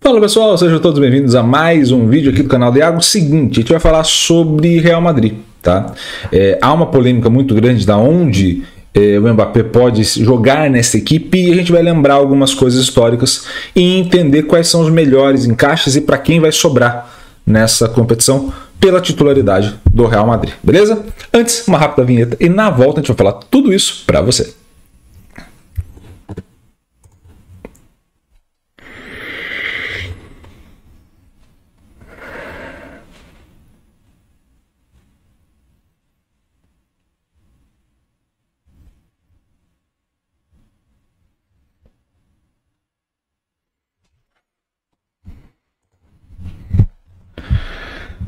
Fala pessoal, sejam todos bem-vindos a mais um vídeo aqui do canal do Iago. Seguinte, a gente vai falar sobre Real Madrid, tá? Há uma polêmica muito grande da onde o Mbappé pode jogar nessa equipe e a gente vai lembrar algumas coisas históricas e entender quais são os melhores encaixes e para quem vai sobrar nessa competição pela titularidade do Real Madrid, beleza? Antes, uma rápida vinheta e na volta a gente vai falar tudo isso para você.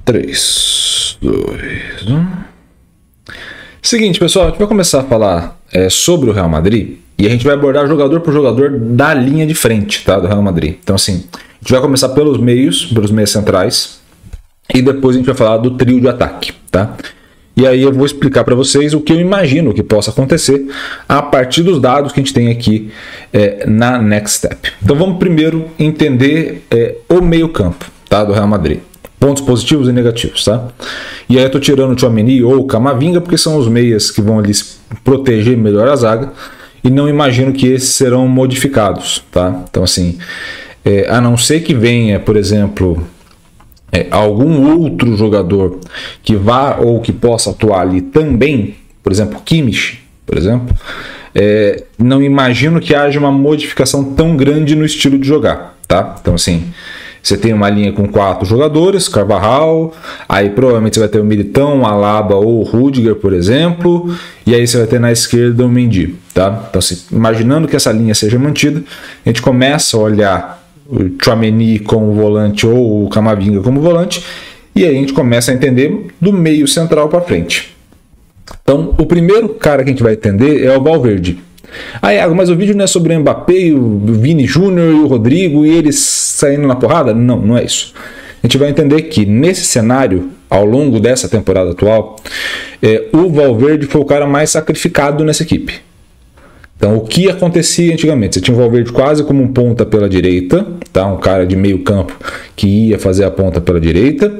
Três, dois, um. Seguinte, pessoal, a gente vai começar a falar sobre o Real Madrid e a gente vai abordar jogador por jogador da linha de frente, tá, do Real Madrid. Então, assim, a gente vai começar pelos meios centrais e depois a gente vai falar do trio de ataque, tá? E aí eu vou explicar para vocês o que eu imagino que possa acontecer a partir dos dados que a gente tem aqui na Next Step. Então, vamos primeiro entender o meio-campo, tá, do Real Madrid. Pontos positivos e negativos, tá? E aí eu tô tirando o Tchouaméni ou o Camavinga porque são os meias que vão ali proteger melhor a zaga e não imagino que esses serão modificados, tá? Então assim, a não ser que venha, por exemplo, algum outro jogador que vá ou que possa atuar ali também, por exemplo, Kimmich, por exemplo, não imagino que haja uma modificação tão grande no estilo de jogar, tá? Então assim, você tem uma linha com 4 jogadores, Carvajal, aí provavelmente você vai ter o Militão, Alaba ou o Rudiger, por exemplo, e aí você vai ter na esquerda o Mendy, tá? Então, assim, imaginando que essa linha seja mantida, a gente começa a olhar o Tchouaméni como volante ou o Camavinga como volante, e aí a gente começa a entender do meio central para frente. Então, o primeiro cara que a gente vai entender é o Valverde. Iago, mas o vídeo não é sobre o Mbappé, o Vini Júnior e o Rodrigo e eles saindo na porrada? Não, não é isso. A gente vai entender que nesse cenário, ao longo dessa temporada atual, o Valverde foi o cara mais sacrificado nessa equipe. Então, o que acontecia antigamente? Você tinha o Valverde quase como um ponta pela direita, tá? Um cara de meio campo que ia fazer a ponta pela direita,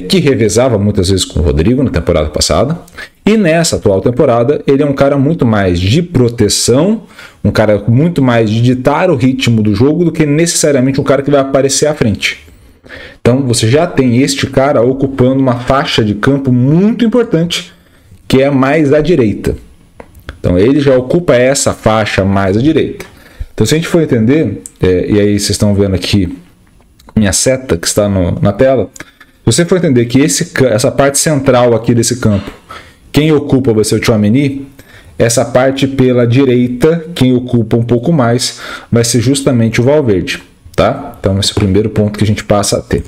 que revezava muitas vezes com o Rodrigo na temporada passada. E nessa atual temporada, ele é um cara muito mais de proteção, um cara muito mais de ditar o ritmo do jogo do que necessariamente um cara que vai aparecer à frente. Então você já tem este cara ocupando uma faixa de campo muito importante, que é mais à direita. Então ele já ocupa essa faixa mais à direita. Então se a gente for entender, e aí vocês estão vendo aqui minha seta que está na tela, se você for entender que essa parte central aqui desse campo, quem ocupa vai ser o Tchouaméni, essa parte pela direita, quem ocupa um pouco mais, vai ser justamente o Valverde, tá? Então esse é o primeiro ponto que a gente passa a ter.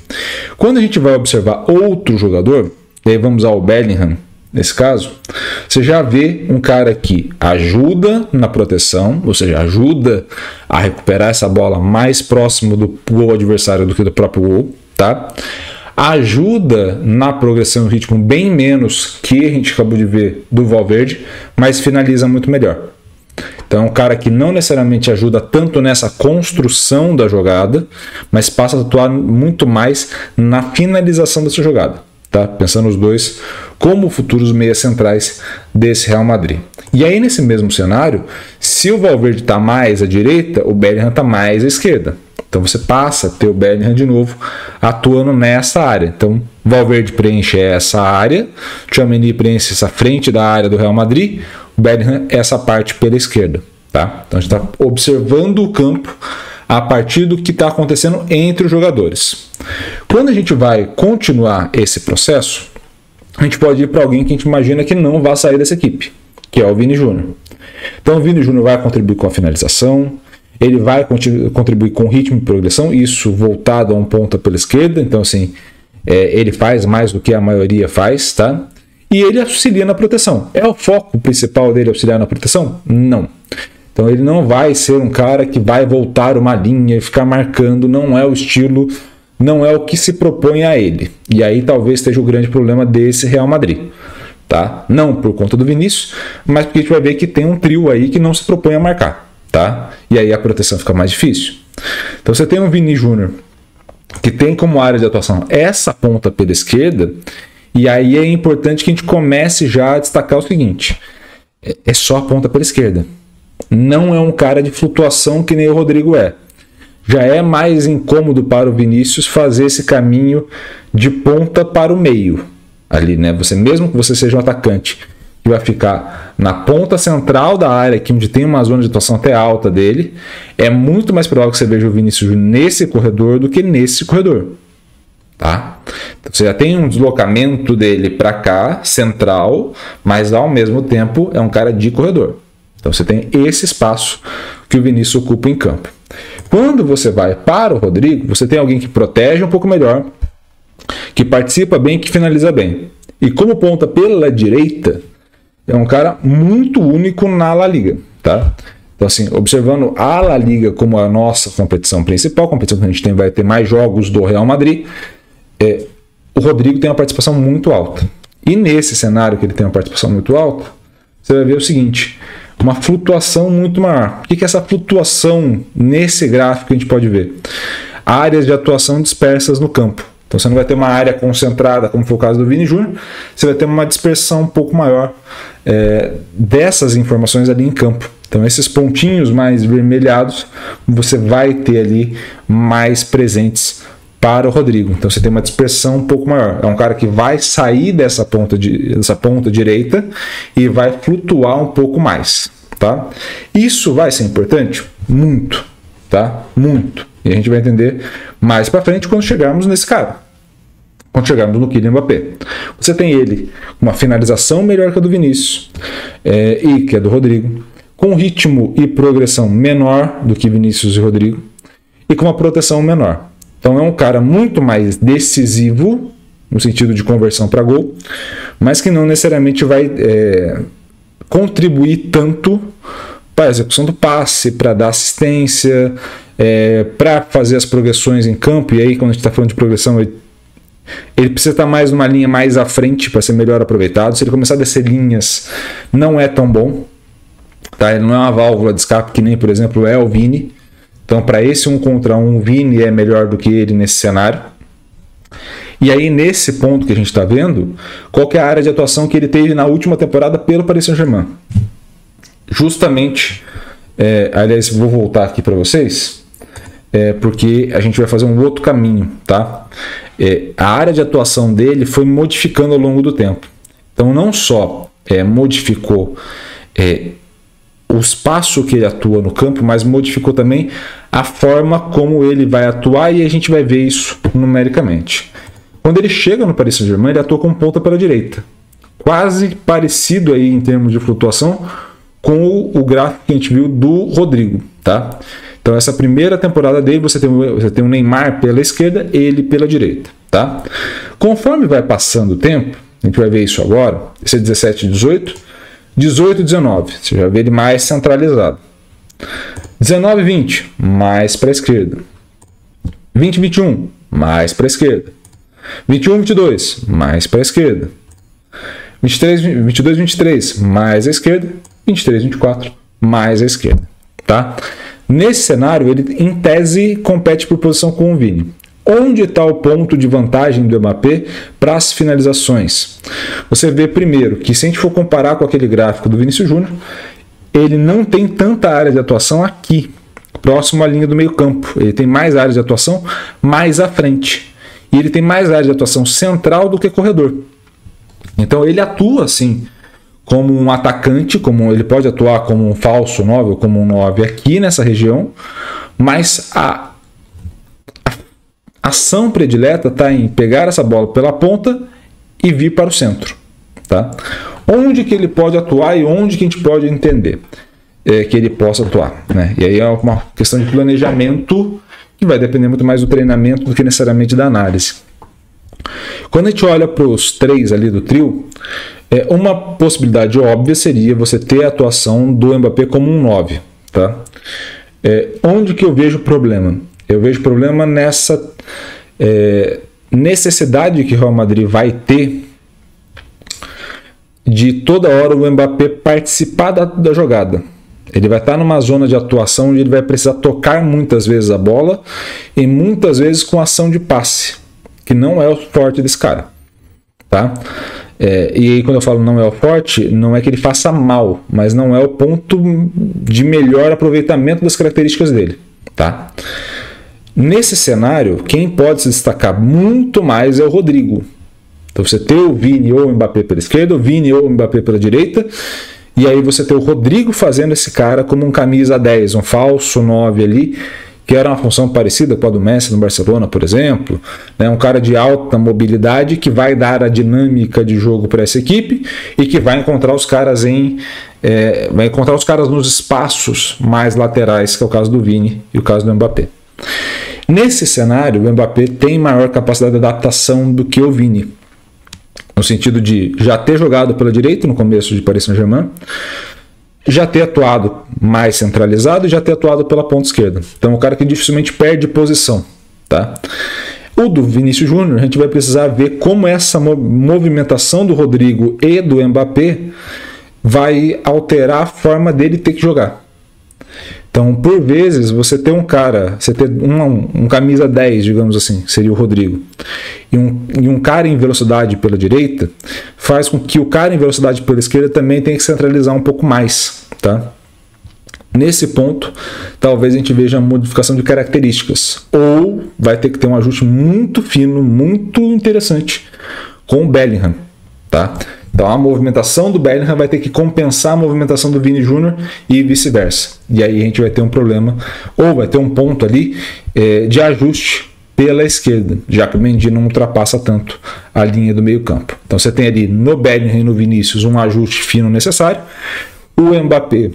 Quando a gente vai observar outro jogador, e aí vamos ao Bellingham, nesse caso, você já vê um cara que ajuda na proteção, ou seja, ajuda a recuperar essa bola mais próximo do gol adversário do que do próprio gol, tá? Ajuda na progressão e ritmo bem menos que a gente acabou de ver do Valverde, mas finaliza muito melhor. Então é um cara que não necessariamente ajuda tanto nessa construção da jogada, mas passa a atuar muito mais na finalização dessa jogada, tá? Pensando os dois como futuros meias centrais desse Real Madrid. E aí nesse mesmo cenário, se o Valverde está mais à direita, o Bellingham está mais à esquerda. Então você passa a ter o Bellingham de novo atuando nessa área. Então Valverde preenche essa área, Tchouaméni preenche essa frente da área do Real Madrid, o Bellingham essa parte pela esquerda. Tá? Então a gente está observando o campo a partir do que está acontecendo entre os jogadores. Quando a gente vai continuar esse processo, a gente pode ir para alguém que a gente imagina que não vai sair dessa equipe, que é o Vini Júnior. Então o Vini Júnior vai contribuir com a finalização, ele vai contribuir com ritmo e progressão, isso voltado a um ponta pela esquerda, então assim, ele faz mais do que a maioria faz, tá? E ele auxilia na proteção. É o foco principal dele auxiliar na proteção? Não. Então ele não vai ser um cara que vai voltar uma linha e ficar marcando, não é o estilo, não é o que se propõe a ele. E aí talvez esteja o grande problema desse Real Madrid. Tá? Não por conta do Vinícius, mas porque a gente vai ver que tem um trio aí que não se propõe a marcar. Tá? E aí a proteção fica mais difícil. Então você tem um Vini Júnior que tem como área de atuação essa ponta pela esquerda, e aí é importante que a gente comece já a destacar o seguinte: é só a ponta pela esquerda. Não é um cara de flutuação que nem o Rodrigo é. Já é mais incômodo para o Vinícius fazer esse caminho de ponta para o meio ali, né? Você, mesmo que você seja um atacante que vai ficar na ponta central da área, aqui onde tem uma zona de atuação até alta dele, é muito mais provável que você veja o Vinícius nesse corredor do que nesse corredor, tá? Então, você já tem um deslocamento dele para cá, central, mas ao mesmo tempo é um cara de corredor. Então você tem esse espaço que o Vinícius ocupa em campo. Quando você vai para o Rodrigo, você tem alguém que protege um pouco melhor, que participa bem, que finaliza bem. E como ponta pela direita, é um cara muito único na La Liga, tá? Então, assim, observando a La Liga como a nossa competição principal, a competição que a gente vai ter mais jogos do Real Madrid, o Rodrigo tem uma participação muito alta. E nesse cenário que ele tem uma participação muito alta, você vai ver o seguinte: uma flutuação muito maior. O que é essa flutuação nesse gráfico que a gente pode ver? Áreas de atuação dispersas no campo. Então você não vai ter uma área concentrada, como foi o caso do Vini Júnior, você vai ter uma dispersão um pouco maior dessas informações ali em campo. Então esses pontinhos mais vermelhados você vai ter ali mais presentes para o Rodrigo. Então você tem uma dispersão um pouco maior. É um cara que vai sair dessa ponta direita e vai flutuar um pouco mais, tá? Isso vai ser importante? Muito, tá? Muito. E a gente vai entender mais para frente quando chegarmos nesse cara. Quando chegarmos no Kylian Mbappé. Você tem ele com uma finalização melhor que a do Vinícius e que é do Rodrigo, com ritmo e progressão menor do que Vinícius e Rodrigo e com uma proteção menor. Então é um cara muito mais decisivo, no sentido de conversão para gol, mas que não necessariamente vai contribuir tanto para a execução do passe, para dar assistência, para fazer as progressões em campo. E aí, quando a gente está falando de progressão, ele precisa estar mais numa linha mais à frente para ser melhor aproveitado. Se ele começar a descer linhas, não é tão bom. Tá? Ele não é uma válvula de escape que nem, por exemplo, é o Vini. Então, para esse 1 contra 1, o Vini é melhor do que ele nesse cenário. E aí, nesse ponto que a gente está vendo, qual que é a área de atuação que ele teve na última temporada pelo Paris Saint-Germain? Justamente, aliás, vou voltar aqui para vocês, porque a gente vai fazer um outro caminho, tá? A área de atuação dele foi modificando ao longo do tempo. Então, não só modificou o espaço que ele atua no campo, mas modificou também a forma como ele vai atuar, e a gente vai ver isso numericamente. Quando ele chega no Paris Saint-Germain, ele atua como ponta pela direita, quase parecido aí em termos de flutuação com o gráfico que a gente viu do Rodrigo, tá? Então essa primeira temporada dele, você tem o Neymar pela esquerda, ele pela direita, tá? Conforme vai passando o tempo, a gente vai ver isso agora, esse é 17 e 18, 18 e 19, você já vê ele mais centralizado. 19 e 20, mais para a esquerda. 20 e 21, mais para a esquerda. 21 e 22, mais para a esquerda. 22 e 23, mais à esquerda. 23 e 24, mais à esquerda, tá? Nesse cenário, ele, em tese, compete por posição com o Vini. Onde está o ponto de vantagem do Mbappé para as finalizações? Você vê primeiro que, se a gente for comparar com aquele gráfico do Vinícius Júnior, ele não tem tanta área de atuação aqui, próximo à linha do meio campo. Ele tem mais área de atuação mais à frente. E ele tem mais área de atuação central do que corredor. Então ele atua assim como um atacante, como ele pode atuar como um falso 9 ou como um 9 aqui nessa região, mas a ação predileta está em pegar essa bola pela ponta e vir para o centro, tá? Onde que ele pode atuar e onde que a gente pode entender que ele possa atuar, né? E aí é uma questão de planejamento que vai depender muito mais do treinamento do que necessariamente da análise. Quando a gente olha para os três ali do trio, uma possibilidade óbvia seria você ter a atuação do Mbappé como um 9, tá? Onde que eu vejo o problema? Eu vejo problema nessa necessidade que o Real Madrid vai ter de toda hora o Mbappé participar da jogada. Ele vai estar numa zona de atuação onde ele vai precisar tocar muitas vezes a bola e muitas vezes com ação de passe, que não é o forte desse cara, tá? E aí quando eu falo não é o forte, não é que ele faça mal, mas não é o ponto de melhor aproveitamento das características dele, tá? Nesse cenário, quem pode se destacar muito mais é o Rodrigo. Então você tem o Vini ou o Mbappé pela esquerda, o Vini ou o Mbappé pela direita, e aí você tem o Rodrigo fazendo esse cara como um camisa 10, um falso 9 ali, que era uma função parecida com a do Messi no Barcelona, por exemplo, né? Um cara de alta mobilidade que vai dar a dinâmica de jogo para essa equipe e que vai encontrar os caras nos espaços mais laterais, que é o caso do Vini e o caso do Mbappé. Nesse cenário, o Mbappé tem maior capacidade de adaptação do que o Vini, no sentido de já ter jogado pela direita no começo de Paris Saint-Germain, já ter atuado mais centralizado e já ter atuado pela ponta esquerda. Então é um cara que dificilmente perde posição, tá? O do Vinícius Júnior, a gente vai precisar ver como essa movimentação do Rodrigo e do Mbappé vai alterar a forma dele ter que jogar. Então, por vezes, você ter um cara, você ter um camisa 10, digamos assim, seria o Rodrigo, e um cara em velocidade pela direita, faz com que o cara em velocidade pela esquerda também tenha que centralizar um pouco mais, tá? Nesse ponto, talvez a gente veja a modificação de características, ou vai ter que ter um ajuste muito fino, muito interessante com o Bellingham, tá? Então a movimentação do Bellingham vai ter que compensar a movimentação do Vini Júnior e vice-versa. E aí a gente vai ter um problema, ou vai ter um ponto ali de ajuste pela esquerda, já que o Mendy não ultrapassa tanto a linha do meio campo. Então você tem ali no Bellingham e no Vinícius um ajuste fino necessário. O Mbappé,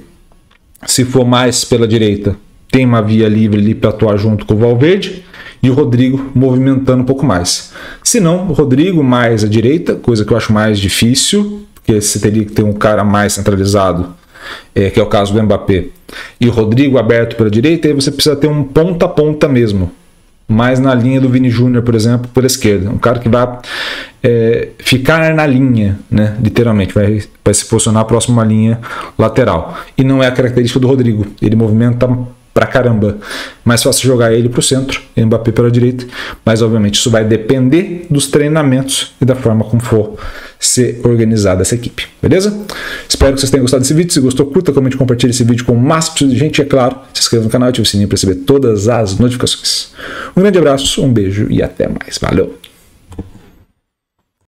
se for mais pela direita, tem uma via livre ali para atuar junto com o Valverde, e o Rodrigo movimentando um pouco mais. Se não, o Rodrigo mais à direita, coisa que eu acho mais difícil, porque você teria que ter um cara mais centralizado, que é o caso do Mbappé, e o Rodrigo aberto pela direita, aí você precisa ter um ponta a ponta mesmo, mais na linha do Vini Júnior, por exemplo, pela esquerda. Um cara que vai ficar na linha, né? Literalmente, vai se posicionar próximo à linha lateral. E não é a característica do Rodrigo, ele movimenta pra caramba. Mais fácil jogar ele pro centro, Mbappé pela direita, mas obviamente isso vai depender dos treinamentos e da forma como for ser organizada essa equipe, beleza? Espero que vocês tenham gostado desse vídeo. Se gostou, curta, comente, compartilhe esse vídeo com o máximo de gente, é claro. Se inscreva no canal e ative o sininho para receber todas as notificações. Um grande abraço, um beijo e até mais. Valeu!